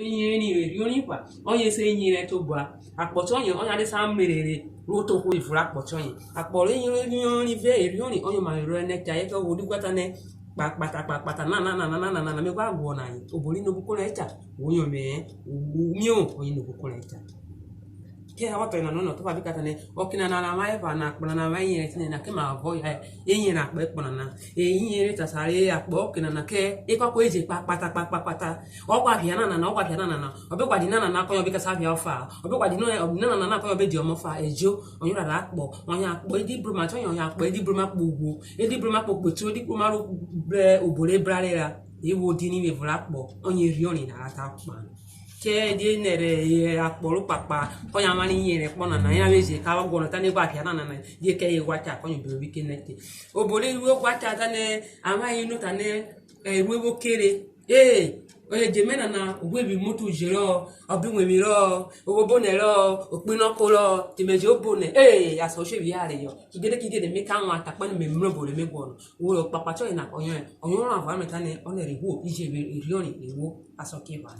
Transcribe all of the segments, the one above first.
Yeni Yonipa, onye say ye to bra, a potonio on the same mere, roto with rap potoni, a polini very on my rene caeto would do what a ne, patanana, me guana, Obolino Bucoleta, Wuyo me, Wumio, or in the Bucoleta. Kaya watu inanona tupa vikatane okina na maiva na kuna na mai na kema avoid yenye na kwepo na yenye tasare akpo okina na ke ikwa eje pata okwa piana na okwa piana na obekwa dinana na koyo bika savia ofa obekwa dinana na koyo be di omofa ejo onyura la akpo onya akpo edi bruma to onya akpo edi bruma kpugwu edi bruma kpokpetu edi bruma ro bre obole bralera iwo dini me vlakpo onye rioni na ata kpan ke di nere akporo papa konya mani yere kpona na ya weze ka wa gwono tane gwa pia na di ke wacha konyo be wiki nete obole iwe wacha tane ama inu tane ewe kere oye jemena na ogwebi mutu jero obinwe mi ro obone ro opino ko ro timeje obone aso se bi are yo kigede me ka nwa ta pani me mrobole me gwono wo papa cho ina onyo ran fa me tane onere wo ije be rioni ewo aso ke ba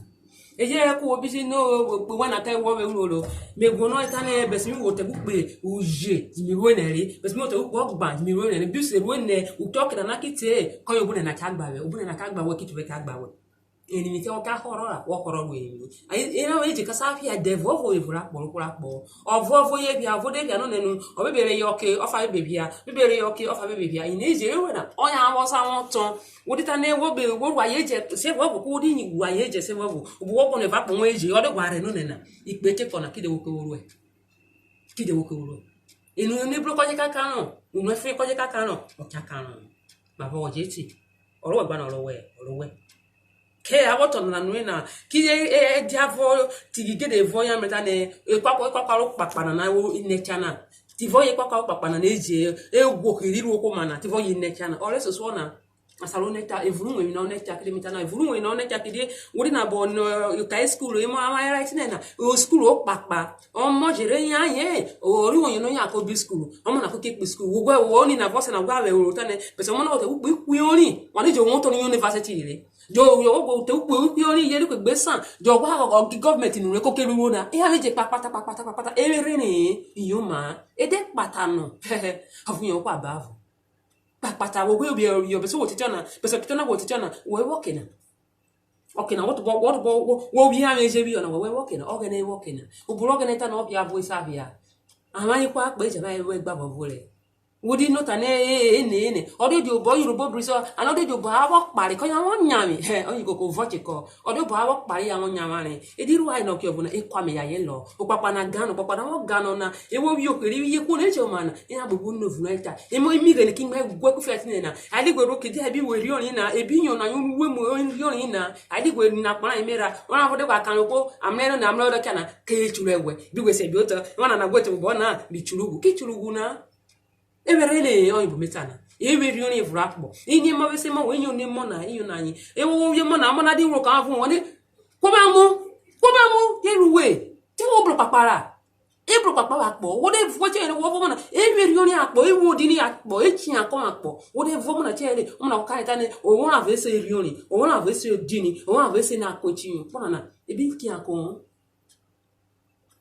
eje ku obi no pe wana kai wo me ulo me gwono itane besimi wo te bukpe uje mi wo neri besimi wo te bukpo gba mi wo neri bi se wo ne utoke na nakite koyo bune na kagba we obune na kagba we kitu we kagba we enimi te oka horora wo horo we enimi ina we je kasafi ya devovo evura kporo ovovo ye bia vode bia no nenu obebere yoke ofa bebia bebere yoke ofa bebia ina eje we na onya awosa won ton wodita na ewo be wo wa yeje se wo ko di ni wa yeje se wo wo ko ne va po won eje o de gwa re no na ipe che kona kide wo ko woro inu ni bro ko je kaka no unu fe ko je kaka no o kaka no ma bo je ti oro gba na oro we ke aboto na nu na ki diavo tigigede vo ya meta ne kwakwa ro papana na wo inecha na tivo ye kwakwa papana na eje egwo kiriru okwo mana tivo ye inecha na ore so na asalo neta evuru nwe na neta kilimita na evuru nwe na neta kidi wori na bo no kai school e mo ama right na o school o papa o mo jere yan ye ori won no ya ko bi school o mo na ko ke school wo gwa wo ni na boss na gwa we ro tane pese mo na ko te ku ori won ni jo won to ni university re jo yo go te ku ori ye ko gbesan jo gwa go government ni re ko ke lu na e ha meje pata e re ni iyoma e de patano afun yo kwa bavu pata wo we be so what tana but kitana what tana we working okina what wo bi ha meje bi ona we working ogene working oburo ogene ta no bia voice avia amani kwa pe je ba we gba bobole wodi no ta ne odi jo boy Yoruba briso anode jo ba wo pare ko ya won nyami oyin ko vote ko odi ba wo pare ya won nyamare ediru ai no ki obuna e kwa me ya ye lo o papa na gano papa na wo gano na e wo bi okere wi ye ku ne che mana ina bubu no vunu eta e mo mi re ki me gwa ku fet ne na ali gwe ro ki dia bi we ri oni na e bi yon na yun we mo ri oni na ali gwe na pa na mera wona fo de kwa kan ko amne na amlo do kana ke chulewe bi we se bi oto wona na gwe te bo na bi churugu ki churugu na eberele oyibo metana eweri oni evrakbo inye ma wese ma wenyo ni mo na iyo na anyi ewo ye mo na di ro kan fun woni ko ba mu yeruwe ti wo bro papara e bro papara po wo de fo che wo fo na eweri oni apo ewo di ni apo echi akon apo wo de fo mo na che le mo na ka ita ne o won avese eri oni o won avese dini o won avese na kochi po na ebi ki akon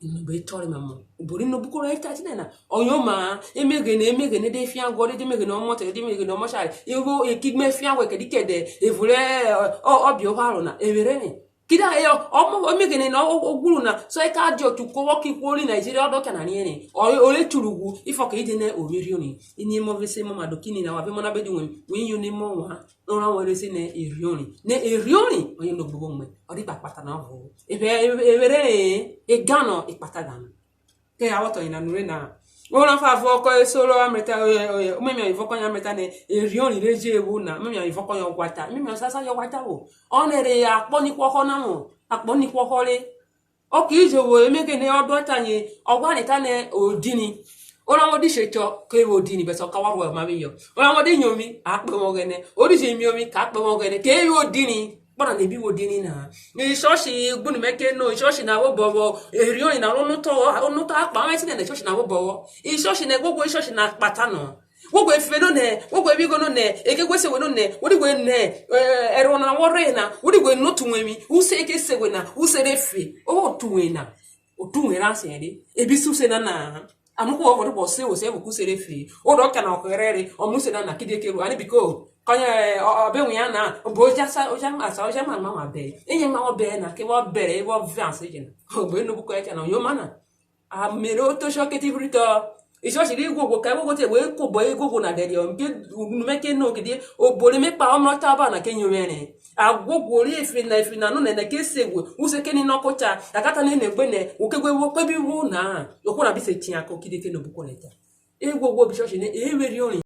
inu be tori mamo obori no bukoro eta tinena oyoma emegene de fian gode de megene omo te de megene omo share ego ekigme fian we kedikede evure obi o haro na evere ni kida yo omo emegene na oguru na so e ka dio tu ko woki kwori Nigeria odo kana ni eni ole turugu ifo ke ide na oriri oni ini mo vese mo madokini na wa be mo na be di wen yo ni mo wa ora were se na erioni oyin no gbogbo nme odi papata na vo evere e gano e patagano ke awoto ina nure na ora fa vo ko solo ameta o me mi ivoko nya meta ne erioni reje ewu na me mi ivoko yo gwata me mi sasa yo gwata wo onere apo ni kwoko na mo apo ni kwoko le o ki je wo emeke ne odo tanye ogwa ni tane odini ora mo di secho ke odini be so ka waro ma bi yo ora mo di nyomi ape mo gene ori se mi omi ka pe mo gene ke odini bora ne bi odini na ni shoshi gbunu meke no shoshi na wo bowo erioni na onu to apa ma ti ne shoshi na wo bowo shoshi na gbogbo shoshi na pata no wogo efe no ne wogo ebigo no ne ekegwe sewe no ne wodigwe ne ero na wore na wodigwe no tunwemi use eke sewe na use refe o tuwena o tuwena asere ebisu se na amuko wo bo se o se bu se refe o do kana okerere o muse na kidekeru ani biko kanye obenwe ya na bo jasa o jama asa o jama ma be enye ma o be na ke wo bere wo vance jena o bo no bu ko ya na yo mana a mero to shoketi brito iso shiri gogo ka gogo te we ko boy gogo na de yo nke numeke no kidi o bole me pa omo taba na kenyo mene a gogo ri efi na no na ke sewe use keni no kocha akata ne negbe ne okegwe wo pe bi wu na okura bi se tian ko kidi ke no bu ko leta e gogo bi so shi ne e weri